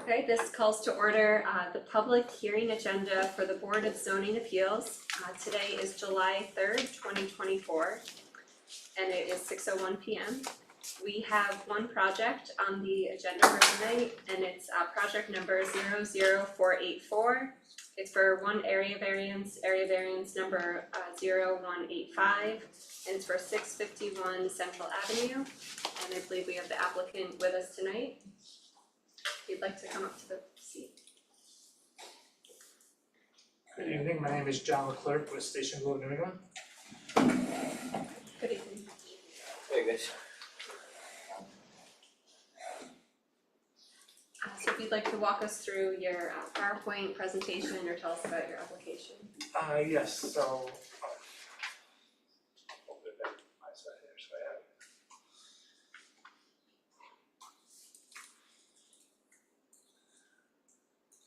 Okay, this calls to order the public hearing agenda for the Board of Zoning Appeals. Today is July 3rd, 2024, and it is 6:01 p.m. We have one project on the agenda for tonight, and it's project number 00484. It's for one area variance number 0185, and it's for 651 Central Avenue. And I believe we have the applicant with us tonight. If you'd like to come up to the seat. Good evening, my name is John Leclerc with Station Blue, New England. Good evening. Hey guys. So if you'd like to walk us through your PowerPoint presentation or tell us about your application. Yes, so I'll put it back to my side here so I have it.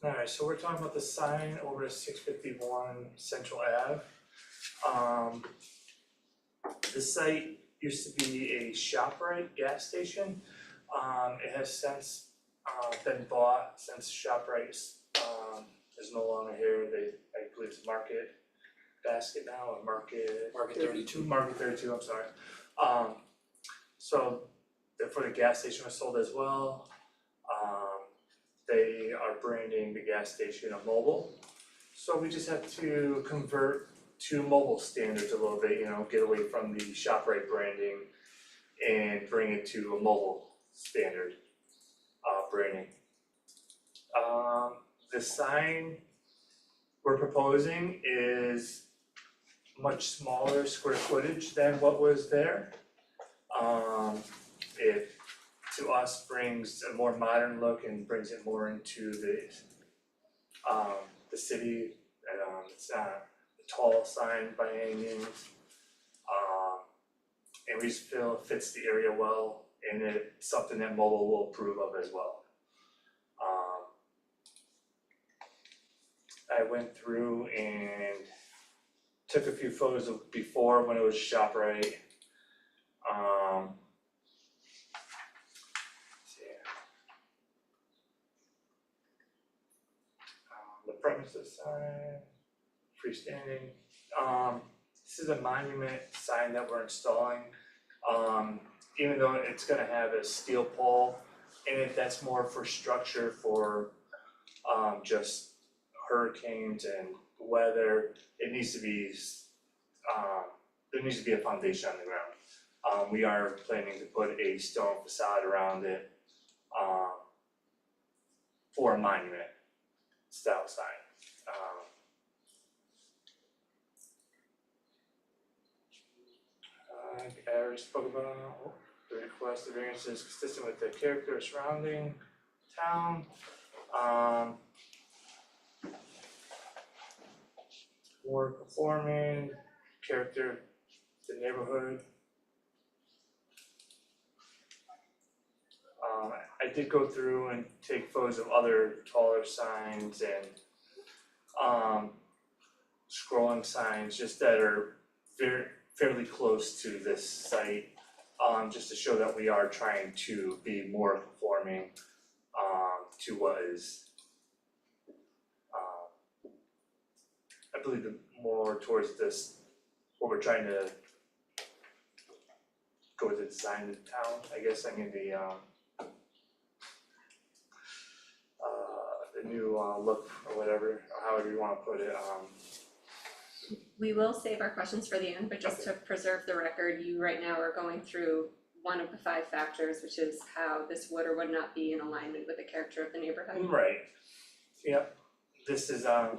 Alright, so we're talking about the sign over at 651 Central Ave. This site used to be a ShopRite gas station. It has since been bought since ShopRite is no longer here. I believe it's Market Basket now, or Market 32. Market 32, I'm sorry. So therefore the gas station was sold as well. They are branding the gas station a mobile. So we just have to convert to mobile standards a little bit, get away from the ShopRite branding and bring it to a mobile standard branding. The sign we're proposing is much smaller square footage than what was there. It to us brings a more modern look and brings it more into the city. It's not a tall sign by any means. And we just feel it fits the area well, and it's something that mobile will approve of as well. I went through and took a few photos of before when it was ShopRite. The premises sign, freestanding. This is a monument sign that we're installing. Even though it's gonna have a steel pole in it, that's more for structure for just hurricanes and weather. It needs to be, there needs to be a foundation on the ground. We are planning to put a stone facade around it for a monument style sign. I already spoke about the request. The variance is consistent with the character surrounding town. More conforming character, the neighborhood. I did go through and take photos of other taller signs and scrolling signs just that are fairly close to this site, just to show that we are trying to be more conforming to what is I believe more towards this, what we're trying to go with the design of the town, I guess. I mean the new look or whatever, or however you wanna put it. We will save our questions for the end, but just to preserve the record, you right now are going through one of the 5 factors, which is how this would or would not be in alignment with the character of the neighborhood. Right. Yep. This is how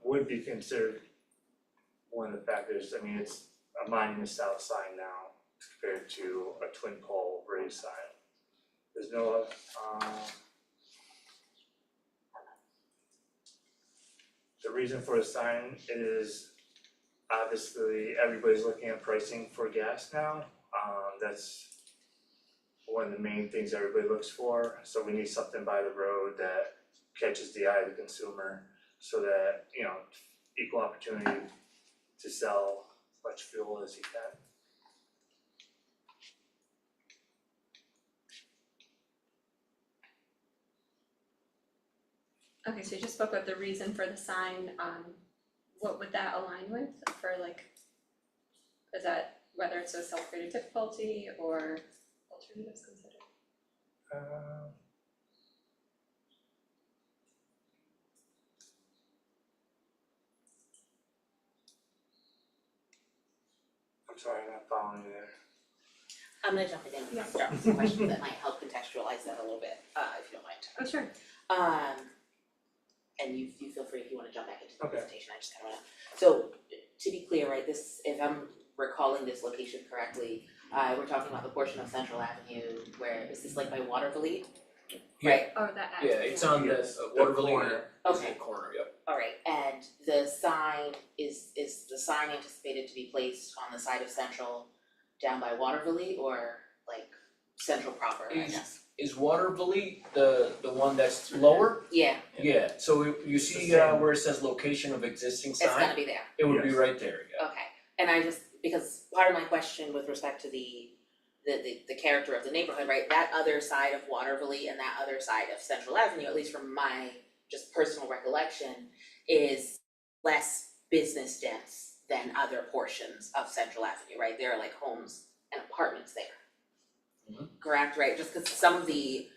would be considered one of the factors. I mean, it's a monument style sign now compared to a twin pole raised sign. There's no the reason for the sign is obviously everybody's looking at pricing for gas now. That's one of the main things everybody looks for. So we need something by the road that catches the eye of the consumer, so that, equal opportunity to sell as much fuel as you can. Okay, so you just spoke about the reason for the sign, what would that align with for like, is that whether it's a self-created difficulty or alternatives considered? I'm sorry, I'm not following you there. I'm gonna jump in Yeah. and start with some questions that might help contextualize that a little bit, if you don't mind. Oh, sure. And you feel free if you wanna jump back into the Okay. presentation, I just kinda wanna, so to be clear, right, this, if I'm recalling this location correctly, we're talking about the portion of Central Avenue where, is this like by Waterville? Right, Oh, that. Yeah, it's on the Yes, the Waterville corner. Okay. corner, yep. alright, and the sign, is the sign anticipated to be placed on the side of Central down by Waterville or like Central proper, I guess? Is Waterville the one that's lower? Yeah, Yeah, so you It's see the same. where it says location of existing it's gonna sign? be there. It would be Yes. right there, yeah. Okay, and I just, because part of my question with respect to the character of the neighborhood, right, that other side of Waterville and that other side of Central Avenue, at least from my just personal recollection, is less business dense than other portions of Central Avenue, right? There are like homes and apartments there. Mhm. Correct, right? Just cause some of the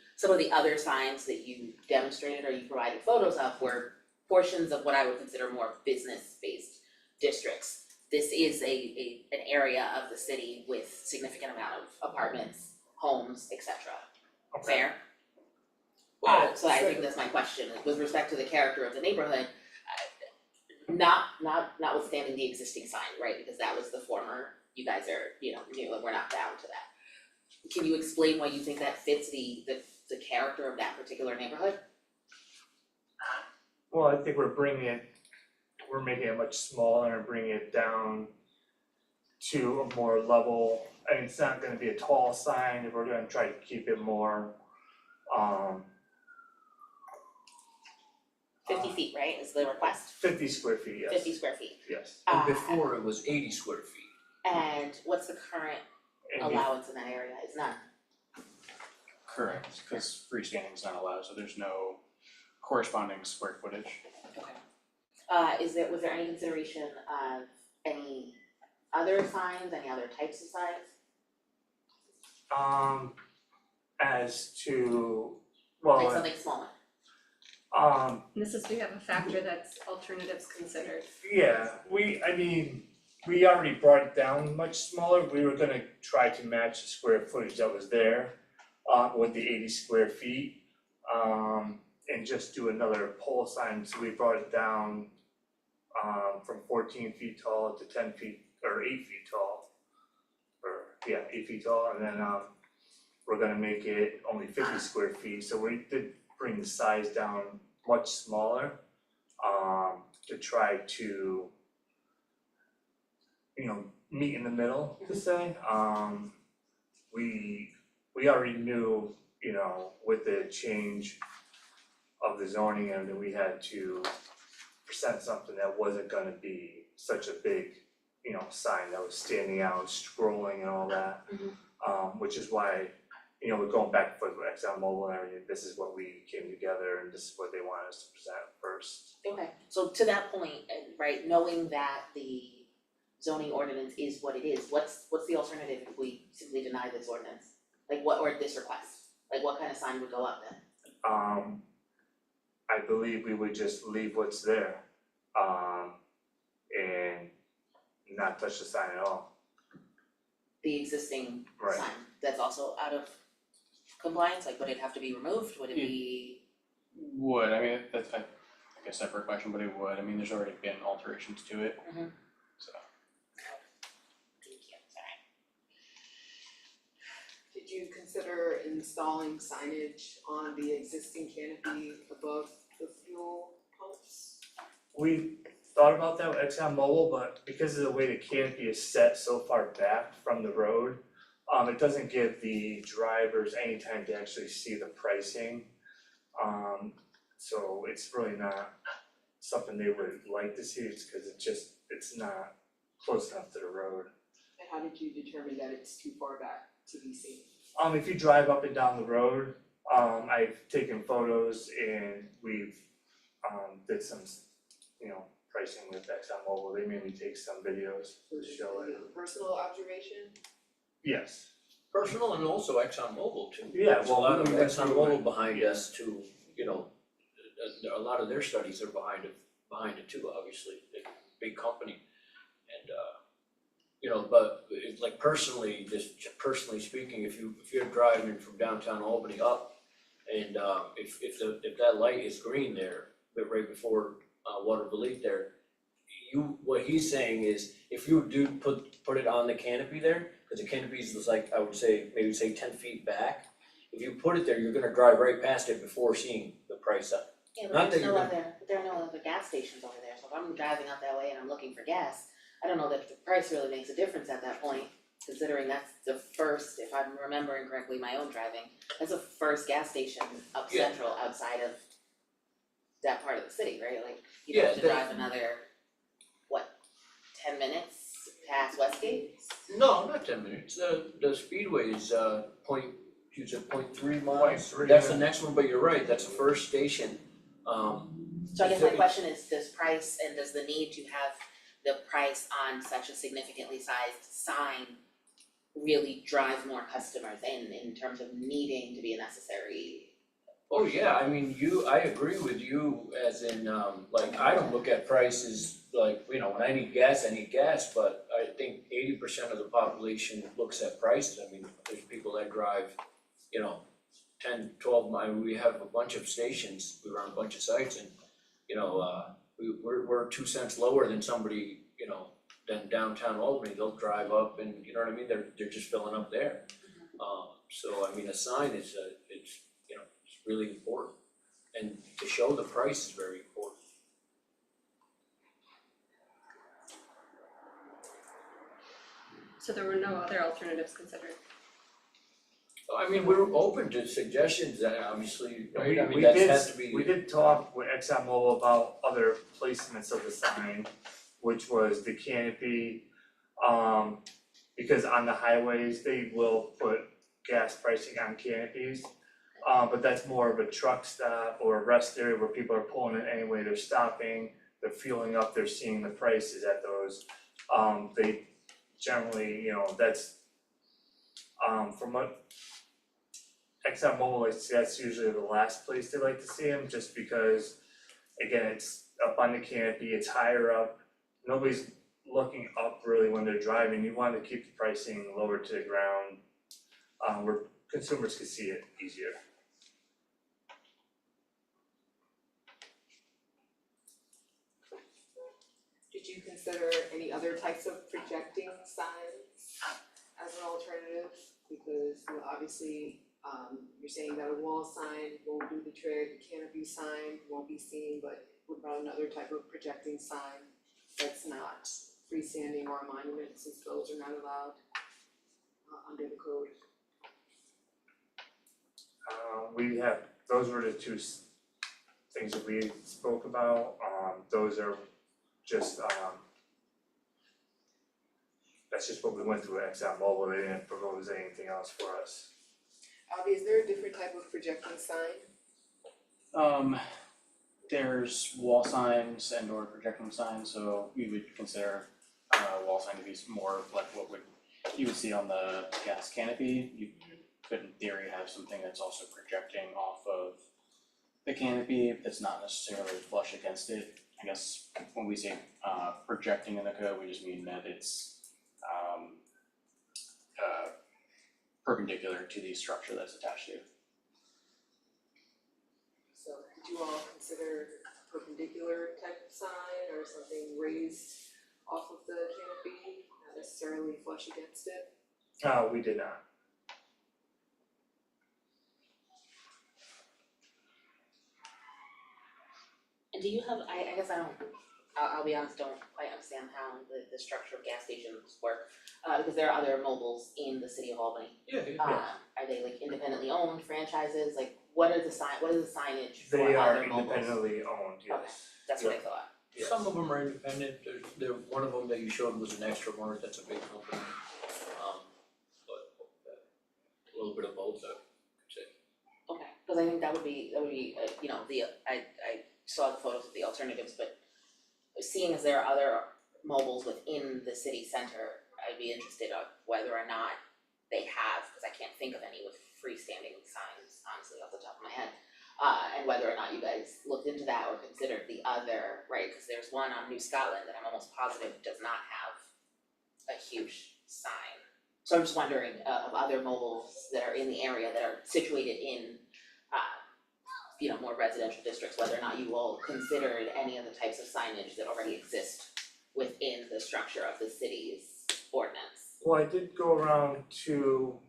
other signs that you demonstrated or you provided photos of were portions of what I would consider more business-based districts. This is an area of the city with significant amount of apartments, homes, etc. Okay. Fair? Well, So I think that's my question, with respect to the character of the neighborhood, notwithstanding the existing sign, right, because that was the former, you guys are, new and we're not bound to that. Can you explain why you think that fits the character of that particular neighborhood? Well, I think we're making it much smaller and bringing it down to a more level, I mean, it's not gonna be a tall sign, we're gonna try to keep it more, 50 feet, right, is the request? 50 square feet, yes. 50 square feet. Yes. And before it was 80 square feet. And what's the current And allowance in that area? It's none. Correct, because freestanding is not allowed, so there's no corresponding square footage. Okay. Was there any consideration of any other signs, any other types of signs? As to, Like well, something smaller? And this is, we have a factor that's alternatives considered. yeah, we already brought it down much smaller, we were gonna try to match the square footage that was there, with the 80 square feet, and just do another pole sign, so we brought it down, from 14 feet tall to 10 feet, or 8 feet tall. 8 feet tall, and then, we're gonna make it only 50 square feet, so we did bring the size down much smaller, to try to, meet in the middle, to say, we already knew, with the change of the zoning and that we had to present something that wasn't gonna be such a big, sign that was standing out, scrolling and all that. Which is why, we're going back and forth with ExxonMobil and everything, this is what we came together and this is what they wanted us to present first. Okay, so to that point, and right, knowing that the zoning ordinance is what it is, what's the alternative if we simply deny this ordinance? Like what, or this request, like what kind of sign would go up then? I believe we would just leave what's there, and not touch the sign at all. The existing Right. sign that's also out of compliance, like would it have to be removed, would it be? Would, I mean, that's like a separate question, but it would, I mean, there's already been alterations to it, Mhm. so. Thank you, sorry. Did you consider installing signage on the existing canopy above the fuel pumps? We thought about that with ExxonMobil, but because of the way the canopy is set so far back from the road, it doesn't give the drivers any time to actually see the pricing. So it's really not something they would like to see, it's cause it's not close enough to the road. And how did you determine that it's too far back to be seen? If you drive up and down the road, I've taken photos and we've did some, pricing with ExxonMobil, they made me take some videos So to just show it. a personal observation? Yes, Personal and also ExxonMobil too. Yeah, There's a well, lot of we went through ExxonMobil it, behind yeah. us too, a lot of their studies are behind it too, obviously, they're a big company. And but it's like personally, just personally speaking, if you're driving from downtown Albany up and if that light is green there, but right before Waterville there, what he's saying is if you do put it on the canopy there, cause the canopy is like, I would say, maybe say 10 feet back. If you put it there, you're gonna drive right past it before seeing the price up. Yeah, Not but that there's you're no gonna- other, there are no other gas stations over there, so if I'm driving out that way and I'm looking for gas, I don't know that the price really makes a difference at that point, considering that's the first, if I'm remembering correctly, my own driving, that's the first gas station up Yeah. central outside of that part of the city, right? Like, you Yeah, have to the- drive another, 10 minutes past Westgate? No, not 10 minutes, the speedway is you said 0.3 miles. 0.3, That's the yeah. next one, but you're right, that's the first station. So I guess my question is, does price and does the need to have the price on such a significantly sized sign really drive more customers in terms of needing to be a necessary? Oh, yeah, I mean, I agree with you as in, like, I don't look at prices like, when I need gas, but I think 80% of the population looks at prices. I mean, there's people that drive, 10, 12 miles, we have a bunch of stations, we run a bunch of sites and, we're 2 cents lower than somebody, than downtown Albany, they'll drive up and, you know what I mean, they're just filling up there. So I mean, a sign is, it's really important, and to show the price is very important. So there were no other alternatives considered. I mean, we're open to suggestions, that obviously, right, I mean, we that did, has to be. we did talk with ExxonMobil about other placements of the sign, which was the canopy. Because on the highways, they will put gas pricing on canopies. But that's more of a truck stop or a rest area where people are pulling in anyway, they're stopping, they're fueling up, they're seeing the prices at those. They generally, that's, from what ExxonMobil likes, that's usually the last place they like to see them, just because, again, it's up on the canopy, it's higher up, nobody's looking up really when they're driving, you want to keep the pricing lower to the ground, where consumers can see it easier. Did you consider any other types of projecting signs as an alternative? Because obviously, you're saying that a wall sign won't do the trick, a canopy sign won't be seen, but what about another type of projecting sign that's not freestanding or a monument, since those are not allowed under the code? Those were the two things that we spoke about, those are just, that's just what we went through at ExxonMobil, they didn't propose anything else for us. Avi, is there a different type of projecting sign? There's wall signs and or projecting signs, so we would consider wall sign to be more like what you would see on the gas canopy. You could in theory have something that's also projecting off of the canopy that's not necessarily flush against it. I guess when we say projecting in the code, we just mean that it's perpendicular to the structure that's attached to it. So did you all consider perpendicular type of sign or something raised off of the canopy, not necessarily flush against it? We did not. And do you have, I guess I'll be honest, don't quite understand how the structure of gas stations work, because there are other mobiles in the city of Albany. Yeah, Are they like independently owned franchises, like what is the signage for They are other mobiles? independently owned, yes. That's what I thought. Yes. Some of them are independent, one of them that you showed was an Extra Mart, that's a big company. But a little bit of both, I could say. Okay, cause I think that would be, saw the photos of the alternatives, but seeing as there are other mobiles within the city center, I'd be interested of whether or not they have, because I can't think of any with freestanding signs, honestly, off the top of my head. And whether or not you guys looked into that or considered the other, right, because there's one on New Scotland that I'm almost positive does not have a huge sign. So I'm just wondering of other mobiles that are in the area that are situated in more residential districts, whether or not you all considered any of the types of signage that already exist within the structure of the city's ordinance. Well, I did go around to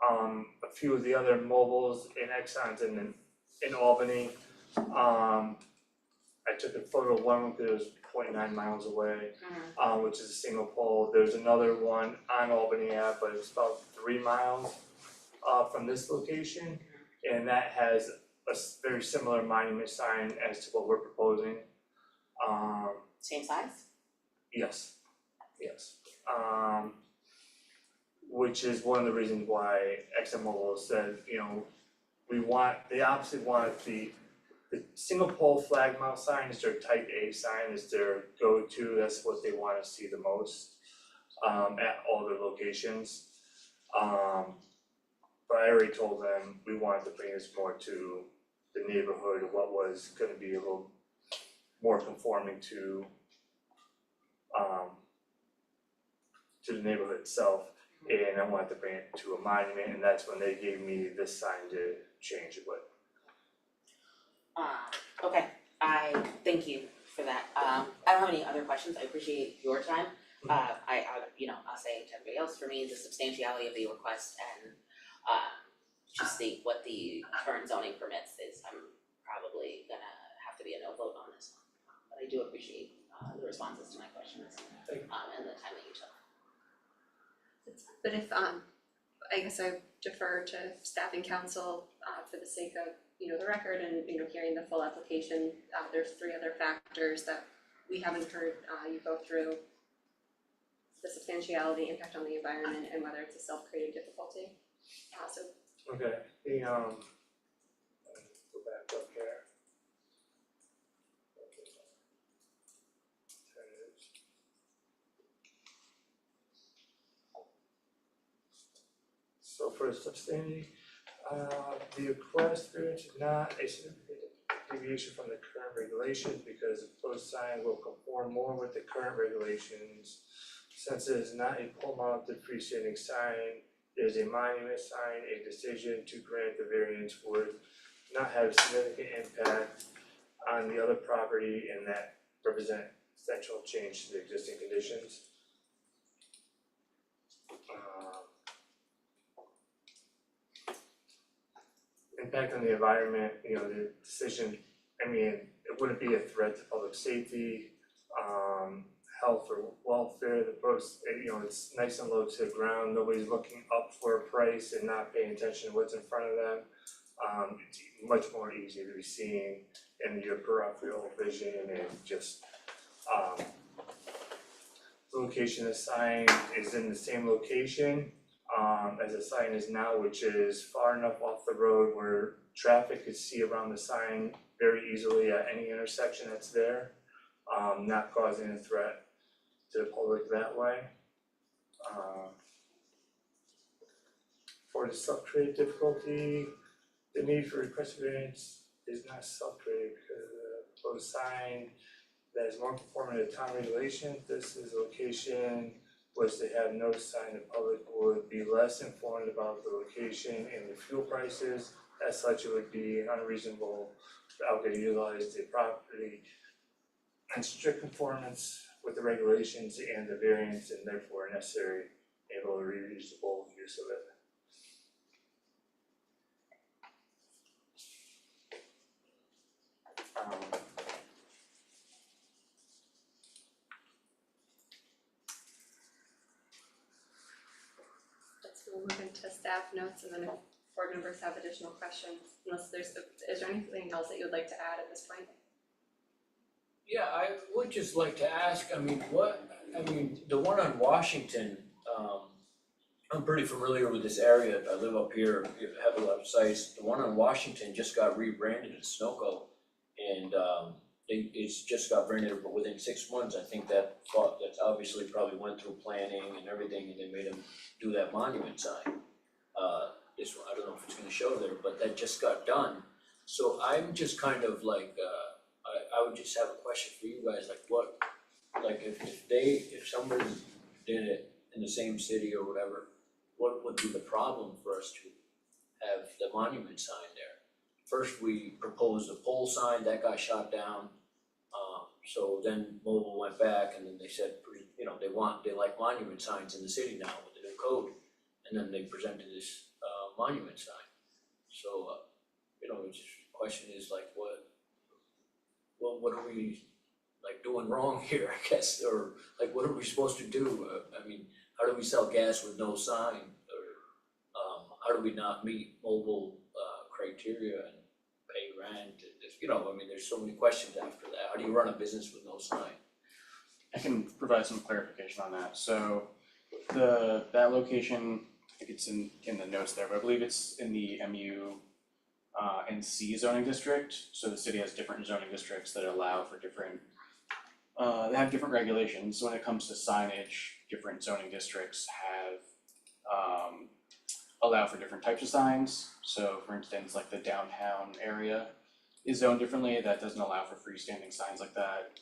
a few of the other mobiles and Exxons in Albany. I took a photo of one because it was 0.9 miles away, which is a single pole. There's another one on Albany Ave, but it's about 3 miles from this location, and that has a very similar monument sign as to what we're proposing. Same size? Yes. Which is one of the reasons why ExxonMobil said, they obviously want the single pole flag mount sign is their type A sign, is their go-to, that's what they wanna see the most at all their locations. But I already told them we wanted to bring this more to the neighborhood, what was gonna be a little more conforming to the neighborhood itself, and I wanted to bring it to a monument, and that's when they gave me this sign to change it with. Okay, I thank you for that. I don't have any other questions. I appreciate your time. I'll say to everybody else, for me, the substantiality of the request and just what the current zoning permits is, I'm probably gonna have to be a no vote on this one. But I do appreciate the responses to my questions and the time that you took. But if, I guess I defer to staff and council, for the sake of, the record and, hearing the full application. There's 3 other factors that we haven't heard, you go through. The substantiality, impact on the environment, and whether it's a self-created difficulty. So Okay, go back up here. So for substantiality, the request variance is not a significant deviation from the current regulations because the proposed sign will conform more with the current regulations. Since it is not a pole mounted freestanding sign, it is a monument sign, a decision to grant the variance would not have significant impact on the other property and that represent essential change to the existing conditions. Impact on the environment, the decision, it wouldn't be a threat to public safety, health or welfare, it's nice and low to the ground, nobody's looking up for a price and not paying attention to what's in front of them. It's much more easy to be seen in your peripheral vision and just, the location of the sign is in the same location as the sign is now, which is far enough off the road where traffic could see around the sign very easily at any intersection that's there, not causing a threat to the public that way. For the self-created difficulty, the need for request variance is not self-created because the proposed sign that is more conforming to town regulations, this is location which they have no sign, the public would be less informed about the location and the fuel prices. As such, it would be unreasonable for Alka to utilize the property in strict conformance with the regulations and the variance, and therefore necessary able to reasonable use of it. we'll move into staff notes, and then if board members have additional questions, is there anything else that you would like to add at this point? Yeah, I would just like to ask, the one on Washington, I'm pretty familiar with this area, I live up here, have a lot of sites. The one on Washington just got rebranded as Snowco, And it's just got rented, but within 6 months, I think that's obviously probably went through planning and everything, and they made them do that monument sign. This one, I don't know if it's gonna show there, but that just got done. So I'm just kind of like, I would just have a question for you guys, like what, like if somebody did it in the same city or whatever, what would be the problem for us to have the monument sign there? First, we proposed a pole sign, that got shot down. So then Mobile went back and then they said, you know, they like monument signs in the city now with the new code. And then they presented this monument sign. So, you know, it's just, the question is like, what are we like doing wrong here, I guess, or like what are we supposed to do? I mean, how do we sell gas with no sign, or how do we not meet Mobile criteria and pay rent? You know, I mean, there's so many questions after that. How do you run a business with no sign? I can provide some clarification on that. So that location, I think it's in the notes there, but I believe it's in the MU and C zoning district. So the city has different zoning districts that allow for different, they have different regulations. So when it comes to signage, different zoning districts have allow for different types of signs. So for instance, like the downtown area is zoned differently. That doesn't allow for freestanding signs like that.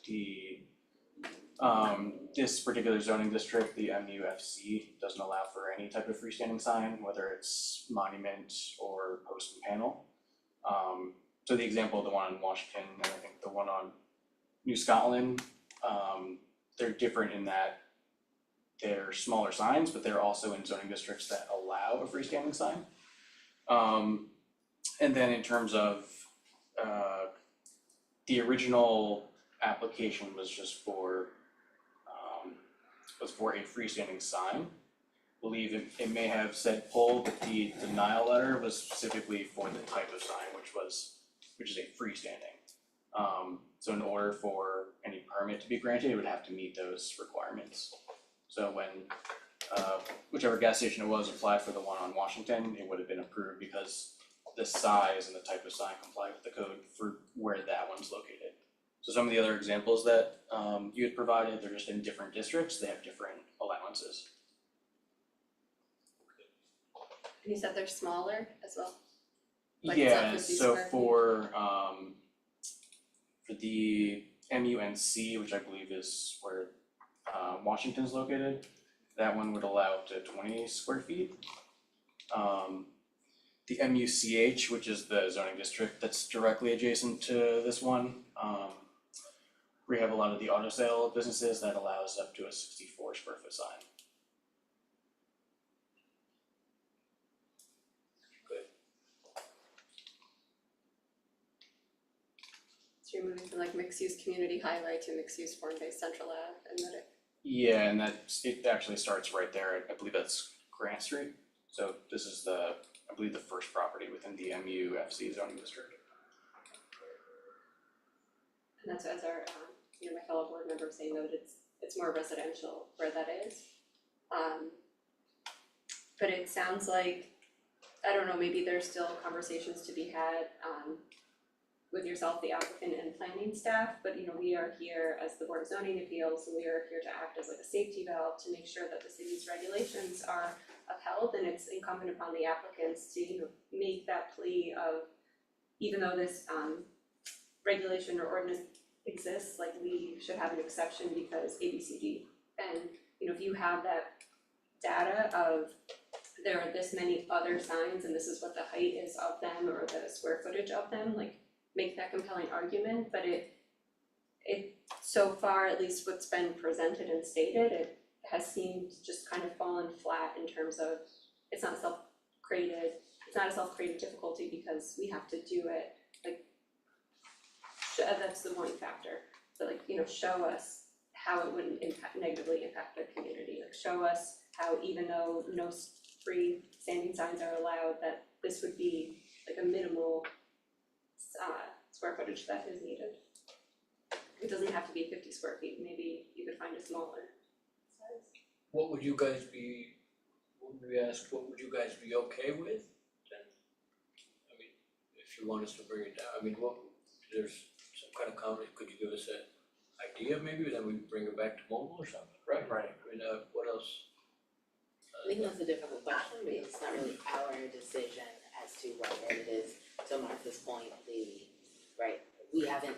This particular zoning district, the MUFC, doesn't allow for any type of freestanding sign, whether it's monument or post and panel. So the example of the one in Washington and I think the one on New Scotland, they're different in that they're smaller signs, but they're also in zoning districts that allow a freestanding sign. And then in terms of the original application was just for a freestanding sign. I believe it may have said pole, but the denial letter was specifically for the type of sign, which is a freestanding. So in order for any permit to be granted, it would have to meet those requirements. So when whichever gas station it was applied for the one on Washington, it would have been approved because the size and the type of sign comply with the code for where that one's located. So some of the other examples that you had provided, they're just in different districts, they have different allowances. And you said they're smaller as well? Like it's not Yeah, 50 so square feet? for the MUNC, which I believe is where Washington's located, that one would allow up to 20 square feet. The MUCH, which is the zoning district that's directly adjacent to this one, we have a lot of the auto sale businesses that allows up to a 64 square foot sign. So you're moving from like mixed use community highlight to mixed use form-based central ave and that Yeah, and it actually starts right there. I believe that's Grant Street. So this is I believe the first property within the MUFC zoning district. and that's as our, my fellow board member was saying though, that it's more residential where that is. But it sounds like, I don't know, maybe there's still conversations to be had, with yourself, the applicant and planning staff, but we are here as the Board of Zoning Appeals, and we are here to act as like a safety valve to make sure that the city's regulations are upheld, and it's incumbent upon the applicants to, make that plea of, even though this, regulation or ordinance exists, like we should have an exception because ABCD. And, if you have that data of there are this many other signs and this is what the height is of them or the square footage of them, like make that compelling argument, but it so far, at least what's been presented and stated, it has seemed just kind of fallen flat in terms of it's not a self-created difficulty because we have to do it, like that's the one factor, but show us how it wouldn't negatively impact their community, like show us how even though no free standing signs are allowed, that this would be like a minimal square footage that is needed. It doesn't have to be 50 square feet, maybe you could find a smaller size. What would you guys be, when we asked, what would you guys be okay with then? I mean, if you want us to bring it down, I mean, there's some kind of comment, could you give us an idea maybe, then we bring it back to mobile or something, right? Right. I mean, what else? I think that's a difficult question, because it's not really our decision as to what it is. To Martha's point, we haven't,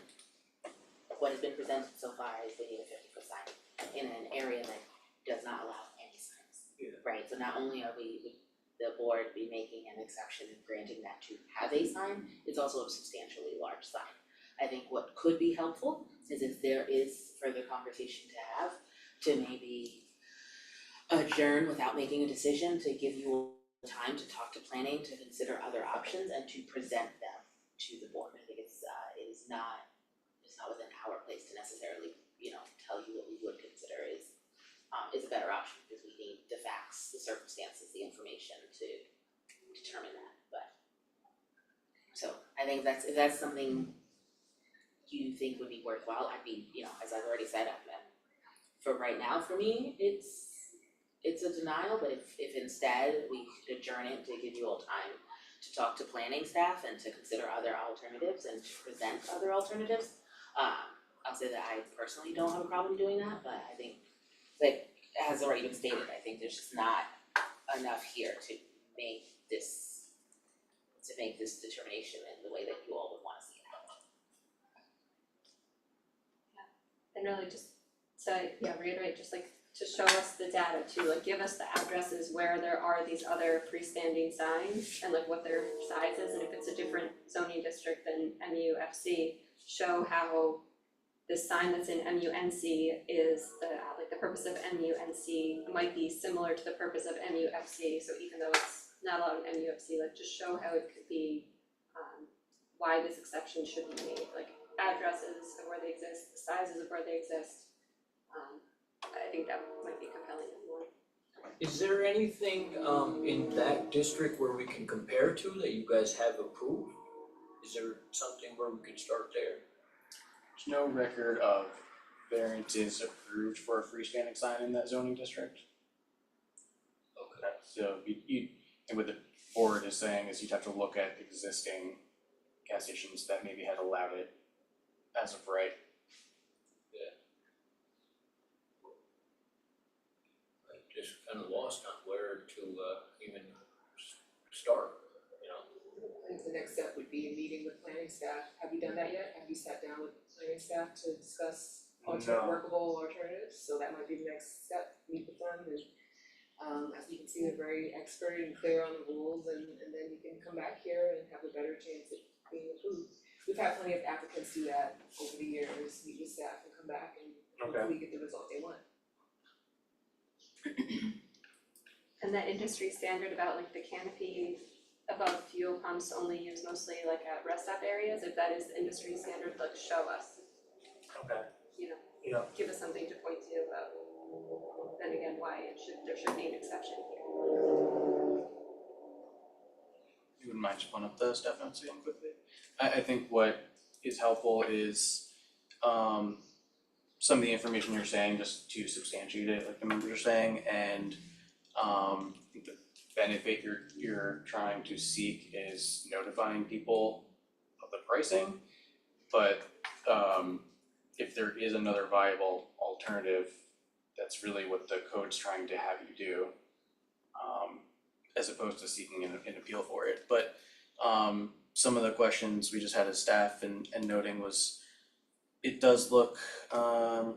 what has been presented so far is we need a 50-foot sign in an area that does not allow any signs. Yeah. Right, so not only would the board be making an exception and granting that to have a sign, it's also a substantially large sign. I think what could be helpful is if there is further conversation to have, to maybe adjourn without making a decision, to give you time to talk to planning, to consider other options and to present them to the board. I think it's not within our place to necessarily, tell you what we would consider is a better option, because we need the facts, the circumstances, the information to determine that, but. So I think if that's something you think would be worthwhile, I'd be, as I've already said, for right now, for me, it's a denial, but if instead we could adjourn it to give you all time to talk to planning staff and to consider other alternatives and to present other alternatives, I'll say that I personally don't have a problem doing that, but I think, like, as already been stated, I think there's just not enough here to make this determination in the way that you all would wanna see it. And really just to, reiterate, just like to show us the data too, like give us the addresses where there are these other freestanding signs and like what their size is, and if it's a different zoning district than MUFC, show how this sign that's in MUNC is the purpose of MUNC might be similar to the purpose of MUFC, so even though it's not allowed in MUFC, like just show how it could be, why this exception should be made, like addresses of where they exist, the sizes of where they exist. I think that might be compelling to everyone. Is there anything in that district where we can compare to that you guys have approved? Is there something where we could start there? There's no record of variances approved for a freestanding sign in that zoning district. Okay. So and what the board is saying is you'd have to look at existing gas stations that maybe had allowed it as of right. I'm just kind of lost on where to even start, I think the next step would be a meeting with planning staff. Have you done that yet? Have you sat down with planning staff to discuss No. workable alternatives? So that might be the next step, meet with them and as you can see, they're very expert and clear on the rules, and then you can come back here and have a better chance at being approved. We've had plenty of applicants do that over the years, meet with staff and come back and hopefully get the result they want. And that industry standard about like the canopy above fuel pumps only used mostly like at rest stop areas, if that is the industry standard, like show us, Okay. Yeah. give us something to point to about, then again, why there should be an exception here. You wouldn't mind just pulling up the staff notes again quickly? I think what is helpful is some of the information you're saying, just to substantiate it, like the members are saying, and the benefit you're trying to seek is notifying people of the pricing. But if there is another viable alternative, that's really what the code's trying to have you do, as opposed to seeking an appeal for it. But some of the questions we just had as staff and noting was, it does look, if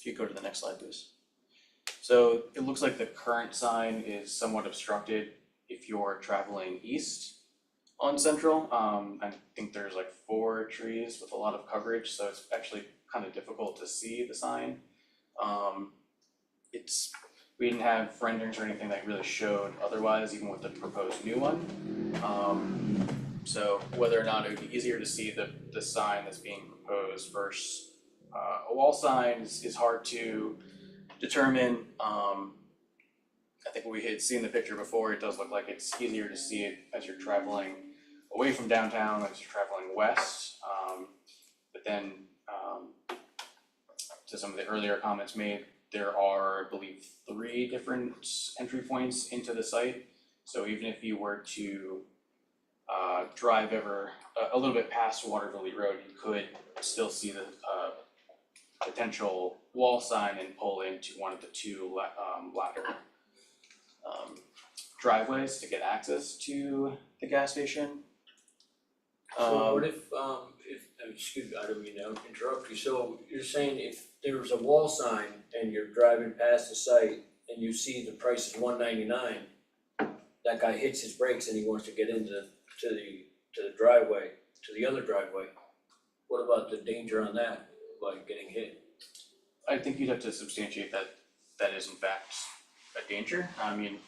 you go to the next slide, please. So it looks like the current sign is somewhat obstructed if you're traveling east on Central. I think there's like 4 trees with a lot of coverage, so it's actually kind of difficult to see the sign. We didn't have renderings or anything that really showed otherwise, even with the proposed new one. So whether or not it would be easier to see the sign that's being proposed versus a wall sign is hard to determine. I think we had seen the picture before, it does look like it's easier to see it as you're traveling away from downtown, as you're traveling west. But then to some of the earlier comments made, there are, I believe, 3 different entry points into the site. So even if you were to drive ever a little bit past Waterville Road, you could still see the potential wall sign and pull into one of the two ladder driveways to get access to the gas station. So what if, excuse me, I don't mean to interrupt you, so you're saying if there was a wall sign and you're driving past the site and you see the price is $1.99, that guy hits his brakes and he wants to get into the driveway, to the other driveway, what about the danger on that, like getting hit? I think you'd have to substantiate that that is in fact a danger. I mean,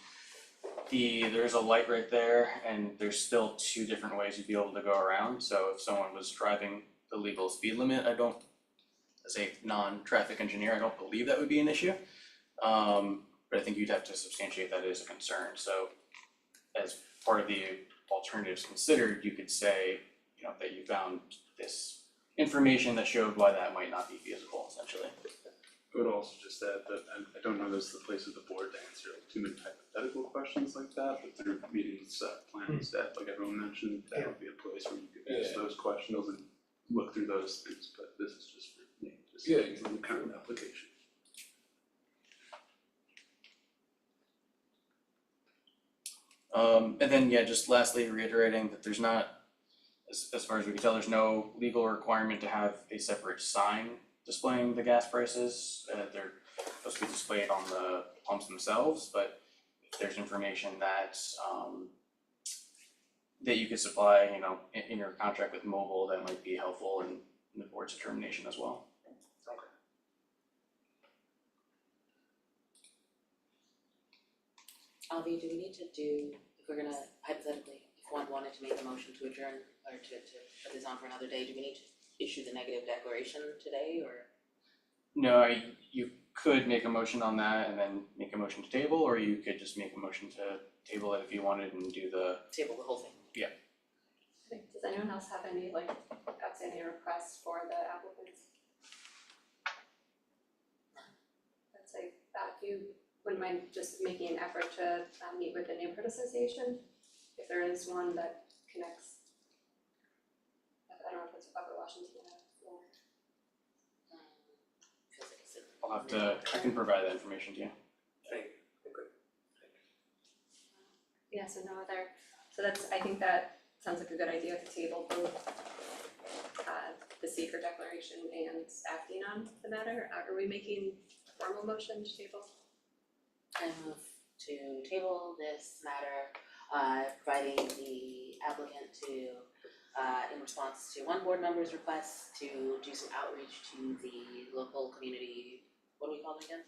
there's a light right there and there's still two different ways you'd be able to go around. So if someone was driving the legal speed limit, as a non-traffic engineer, I don't believe that would be an issue. But I think you'd have to substantiate that is a concern. So as part of the alternatives considered, you could say, that you found this information that showed why that might not be feasible, essentially. I would also just add that I don't know this is the place of the board to answer too many hypothetical questions like that, but through meeting with staff, planning staff, like everyone mentioned, that would be a place where you could ask those questions and look through those things, but this is just for me, just from the current application. And then, just lastly, reiterating that there's not, as far as we can tell, there's no legal requirement to have a separate sign displaying the gas prices. They're supposed to be displayed on the pumps themselves, but if there's information that you could supply, in your contract with Mobile, that might be helpful in the board's determination as well. Avi, do we need to if we're gonna hypothetically, if one wanted to make a motion to adjourn or to put this on for another day, do we need to issue the negative declaration today or? No, you could make a motion on that and then make a motion to table, or you could just make a motion to table it if you wanted and do the. Table the whole thing? Does anyone else have any outstanding requests for the applicants? I'd say if you wouldn't mind just making an effort to meet with the neighborhood association, if there is one that connects. I don't know if it's Upper Washington or. Feels like it's I'll have to, I can provide that information to you. Yeah, so no other, I think that sounds like a good idea to table both the seeker declaration and acting on the matter. Are we making a formal motion to table? I move to table this matter, providing the applicant in response to one board member's request to do some outreach to the local community, what do we call it again?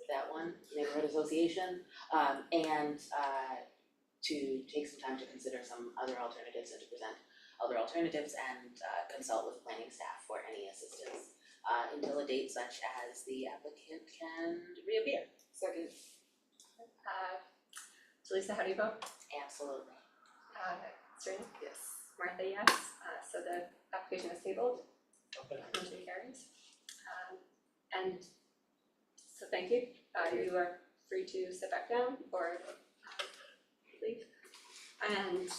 That one, neighborhood association, and to take some time to consider some other alternatives and to present other alternatives and consult with planning staff for any assistance until a date such as the applicant can reappear. Second. Jaleesa, how do you vote? Absolutely. Serena? Yes. Martha, yes. So the application is tabled. Motion carries. And so thank you. You are free to sit back down or leave. And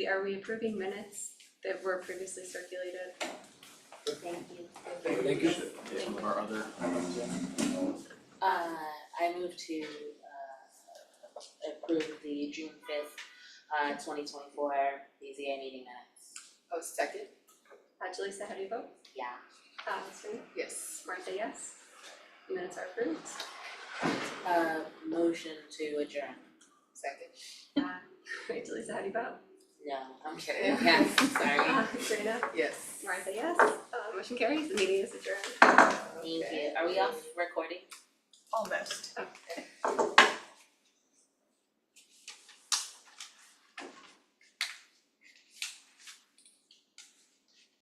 are we approving minutes that were previously circulated? Thank you. Thank you. Some of our other items, I move to approve the June 5th, 2024 BZA meeting minutes. Oh, second? Jaleesa, how do you vote? Yeah. Serena? Yes. Martha, yes. Minutes are approved. Motion to adjourn. Second. Wait, Jaleesa, how do you vote? No, I'm kidding. Yes, sorry. Serena? Yes. Martha, yes. Motion carries. The meeting is adjourned. Thank you. Are we off recording? Almost. Okay.